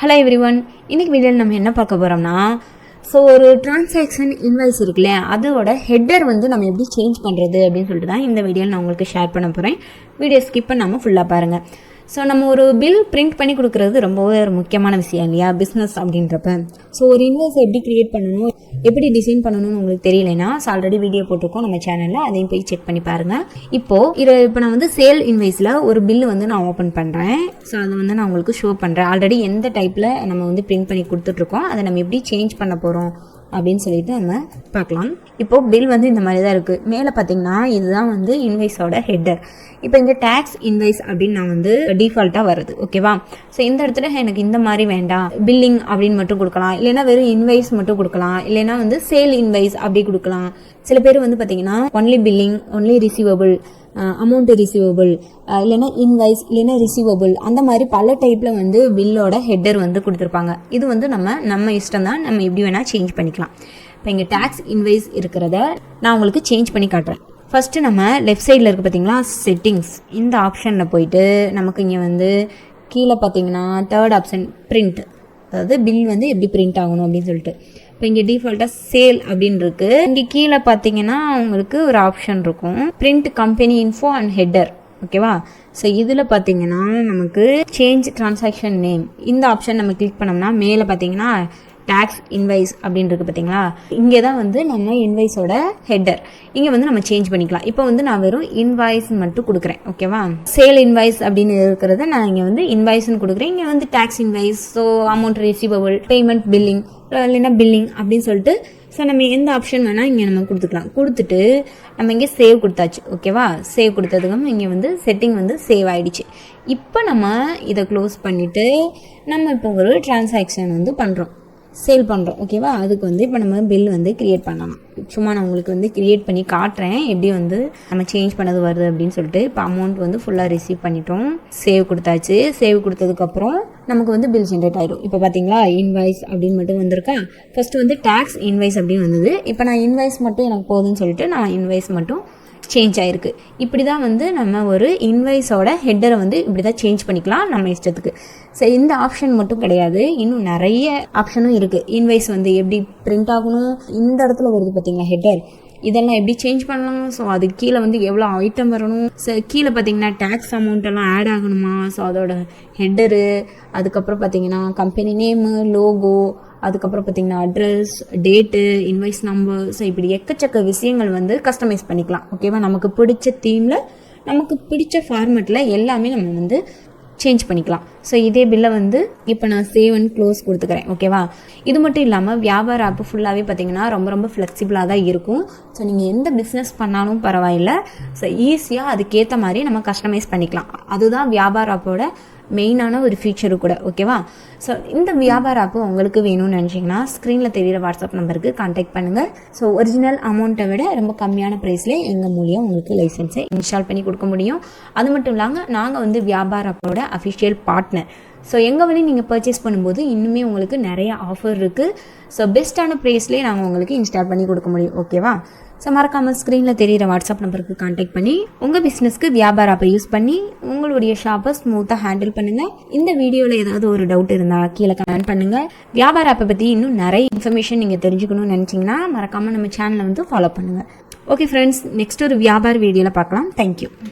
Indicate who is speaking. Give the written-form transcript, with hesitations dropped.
Speaker 1: Hello everyone, இன்னைக்கு வீடியோவில் நம்ம என்ன பார்க்க போகிறோம்னா, ஒரு டிரான்சாக்ஷன் இன்வாய்ஸ் இருக்குல்ல, அதோட ஹெட்டர் நம்ம எப்படி சேஞ்ச் பண்ணுறது அப்படின்னு சொல்லிட்டு தான் இந்த வீடியோவில் நான் உங்களுக்கு ஷேர் பண்ண போகிறேன். வீடியோ ஸ்கிப் பண்ணாமல் ஃபுல்லாக பாருங்கள். நம்ம ஒரு பில் பிரிண்ட் பண்ணி கொடுக்குறது ரொம்பவே ஒரு முக்கியமான விஷயம் இல்லையா, பிஸ்னஸ் அப்படின்றப்ப. ஒரு இன்வாய்ஸ் எப்படி கிரியேட் பண்ணணும், எப்படி டிசைன் பண்ணணும்னு உங்களுக்கு தெரியலைன்னா ஆல்ரெடி வீடியோ போட்டிருக்கோம் நம்ம சேனலில், அதையும் போய் செக் பண்ணி பாருங்கள். இப்போ நான் சேல் இன்வாய்ஸில் ஒரு பில்லு நான் ஓப்பன் பண்ணுறேன். அதை நான் உங்களுக்கு ஷோ பண்ணுறேன். ஆல்ரெடி எந்த டைப்பில் நம்ம பிரிண்ட் பண்ணி கொடுத்துட்ருக்கோம், அதை நம்ம எப்படி சேஞ்ச் பண்ண போகிறோம் அப்படின்னு சொல்லிட்டு நம்ம பார்க்கலாம். இப்போது பில் இந்த மாதிரி தான் இருக்குது. மேலே பார்த்தீங்கன்னா இதுதான் இன்வாய்ஸோட ஹெட்டர். இப்போ இங்கே டேக்ஸ் இன்வாய்ஸ் அப்படின்னு நான் டிஃபால்ட்டாக வருது. ஓகேவா? இந்த இடத்துல எனக்கு இந்த மாதிரி வேண்டாம், பில்லிங் அப்படின்னு மட்டும் கொடுக்கலாம், இல்லைன்னா வெறும் இன்வாய்ஸ் மட்டும் கொடுக்கலாம், இல்லைன்னா சேல் இன்வாய்ஸ் அப்படி கொடுக்கலாம். சில பேர் பார்த்தீங்கன்னா only billing, only receivable, amount receivable, இல்லைன்னா இன்வாய்ஸ், இல்லைன்னா ரிசீவபிள், அந்த மாதிரி பல டைப்பில் பில்லோட ஹெட்டர் கொடுத்துருப்பாங்க. இது நம்ம இஷ்டம் தான், நம்ம எப்படி வேணால் சேஞ்ச் பண்ணிக்கலாம். இப்போ இங்கே டேக்ஸ் இன்வாய்ஸ் இருக்கிறத நான் உங்களுக்கு சேஞ்ச் பண்ணி காட்டுறேன். ஃபஸ்ட்டு நம்ம லெஃப்ட் சைடில் இருக்குது பார்த்தீங்களா, செட்டிங்ஸ், இந்த ஆப்ஷனில் போயிட்டு நமக்கு இங்கே கீழே பார்த்தீங்கன்னா தேர்ட் ஆப்ஷன் பிரிண்ட், அதாவது பில் எப்படி பிரிண்ட் ஆகணும் அப்படின்னு சொல்லிட்டு. இப்போ இங்கே டிஃபால்ட்டாக சேல் அப்படின்னு இருக்கு. இங்கே கீழே பார்த்தீங்கன்னா உங்களுக்கு ஒரு ஆப்ஷன் இருக்கும், print company info and header. ஓகேவா? இதில் பார்த்தீங்கன்னா நமக்கு சேஞ்ச் டிரான்சாக்ஷன் நேம், இந்த ஆப்ஷன் நம்ம கிளிக் பண்ணோம்னா மேலே பார்த்தீங்கன்னா டேக்ஸ் இன்வாய்ஸ் அப்படின்னு இருக்கு பார்த்தீங்களா, இங்கே தான் நம்ம இன்வாய்ஸோட ஹெட்டர். இங்கே நம்ம சேஞ்ச் பண்ணிக்கலாம். இப்போ நான் வெறும் இன்வாய்ஸ் மட்டும் கொடுக்குறேன். ஓகேவா? சேல் இன்வாய்ஸ் அப்படின்னு இருக்கிறத நான் இங்கே இன்வாய்ஸ்ன்னு கொடுக்குறேன். இங்கே tax invoice, amount receivable, payment billing, இல்லைன்னா பில்லிங் அப்படின்னு சொல்லிட்டு நம்ம எந்த ஆப்ஷன் வேணால் இங்கே நம்ம கொடுத்துக்கலாம். கொடுத்துட்டு நம்ம இங்கே சேவ் கொடுத்தாச்சு. ஓகேவா? சேவ் கொடுத்ததுக்கும் இங்கே செட்டிங் சேவ் ஆகிடுச்சு. இப்போ நம்ம இதை க்ளோஸ் பண்ணிவிட்டு நம்ம இப்போ ஒரு டிரான்சாக்ஷன் பண்ணுறோம், சேல் பண்ணுறோம். ஓகேவா? அதுக்கு இப்போ நம்ம பில் கிரியேட் பண்ணலாம். சும்மா நான் உங்களுக்கு கிரியேட் பண்ணி காட்டுறேன் எப்படி நம்ம சேஞ்ச் பண்ணது வருது அப்படின்னு சொல்லிட்டு. இப்போ அமௌண்ட் ஃபுல்லாக ரிசீவ் பண்ணிட்டோம், சேவ் கொடுத்தாச்சு. சேவ் கொடுத்ததுக்கப்புறம் நமக்கு பில் ஜென்ரேட் ஆகிடும். இப்போ பார்த்தீங்களா இன்வாய்ஸ் அப்படின்னு மட்டும் வந்திருக்கா. ஃபஸ்ட்டு டேக்ஸ் இன்வாய்ஸ் அப்படின்னு வந்தது. இப்போ நான் இன்வாய்ஸ் மட்டும் எனக்கு போகுதுன்னு சொல்லிட்டு நான் இன்வாய்ஸ் மட்டும் சேஞ்ச் ஆகிருக்கு. இப்படி தான் நம்ம ஒரு இன்வாய்ஸோட ஹெட்டரை இப்படி தான் சேஞ்ச் பண்ணிக்கலாம் நம்ம இஷ்டத்துக்கு. இந்த ஆப்ஷன் மட்டும் கிடையாது, இன்னும் நிறைய ஆப்ஷனும் இருக்குது. இன்வாய்ஸ் எப்படி பிரிண்ட் ஆகணும், இந்த இடத்துல வருது பார்த்தீங்களா ஹெட்டர், இதெல்லாம் எப்படி சேஞ்ச் பண்ணலாம். அதுக்கு கீழே எவ்வளோ ஐட்டம் வரணும், கீழே பார்த்தீங்கன்னா டேக்ஸ் அமௌண்ட் எல்லாம் ஆட் ஆகணுமா, அதோட ஹெட்டரு, அதுக்கப்புறம் பார்த்தீங்கன்னா கம்பெனி நேமு, லோகோ, அதுக்கப்புறம் பார்த்தீங்கன்னா அட்ரஸ், டேட்டு, இன்வாய்ஸ் நம்பர், இப்படி எக்கச்சக்க விஷயங்கள் கஸ்டமைஸ் பண்ணிக்கலாம். ஓகேவா? நமக்கு பிடிச்ச தீமில், நமக்கு பிடிச்ச ஃபார்மேட்டில் எல்லாமே நம்ம சேஞ்ச் பண்ணிக்கலாம். இதே பில்லை இப்போ நான் சேவ் அண்ட் க்ளோஸ் கொடுத்துக்கிறேன். ஓகேவா? இது மட்டும் இல்லாமல் வியாபார ஆப் ஃபுல்லாகவே பார்த்தீங்கன்னா ரொம்ப ஃப்ளெக்சிபிளாக தான் இருக்கும். நீங்கள் எந்த பிஸ்னஸ் பண்ணாலும் பரவாயில்லை, ஈஸியாக அதுக்கேற்ற மாதிரி நம்ம கஸ்டமைஸ் பண்ணிக்கலாம். அதுதான் வியாபார ஆப்போட மெயினான ஒரு ஃபீச்சரு கூட. ஓகேவா? இந்த வியாபார ஆப்பு உங்களுக்கு வேணும்னு நினச்சிங்கன்னா ஸ்க்ரீனில் தெரிகிற வாட்ஸ்அப் நம்பருக்கு கான்டாக்ட் பண்ணுங்கள். ஒரிஜினல் அமௌண்ட்டை விட ரொம்ப கம்மியான ப்ரைஸ்லேயே எங்கள் மூலியம் உங்களுக்கு லைசன்ஸை இன்ஸ்டால் பண்ணி கொடுக்க முடியும். அது மட்டும் இல்லாமல் நாங்கள் வியாபார ஆப்போட அஃபிஷியல் பார்ட்னர். எங்கள் நீங்கள் பர்ச்சேஸ் பண்ணும்போது இன்னுமே உங்களுக்கு நிறைய ஆஃபர் இருக்குது. பெஸ்ட்டான ப்ரைஸ்லேயே நாங்கள் உங்களுக்கு இன்ஸ்டால் பண்ணி கொடுக்க முடியும். ஓகேவா? மறக்காமல் ஸ்க்ரீனில் தெரிகிற வாட்ஸ்அப் நம்பருக்கு கான்டாக்ட் பண்ணி உங்கள் பிஸ்னஸ்க்கு வியாபார ஆப்பை யூஸ் பண்ணி உங்களுடைய ஷாப்பை ஸ்மூத்தாக ஹேண்டில் பண்ணுங்கள். இந்த வீடியோவில் ஏதாவது ஒரு டவுட் இருந்தால் கீழே கமெண்ட் பண்ணுங்கள். வியாபார ஆப்பை பற்றி இன்னும் நிறைய இன்ஃபர்மேஷன் நீங்கள் தெரிஞ்சுக்கணும்னு நினச்சிங்கன்னா மறக்காமல் நம்ம சேனலை ஃபாலோ பண்ணுங்கள். ஓகே ஃப்ரெண்ட்ஸ், நெக்ஸ்ட் ஒரு வியாபார வீடியோவில் பார்க்கலாம். தேங்க்யூ.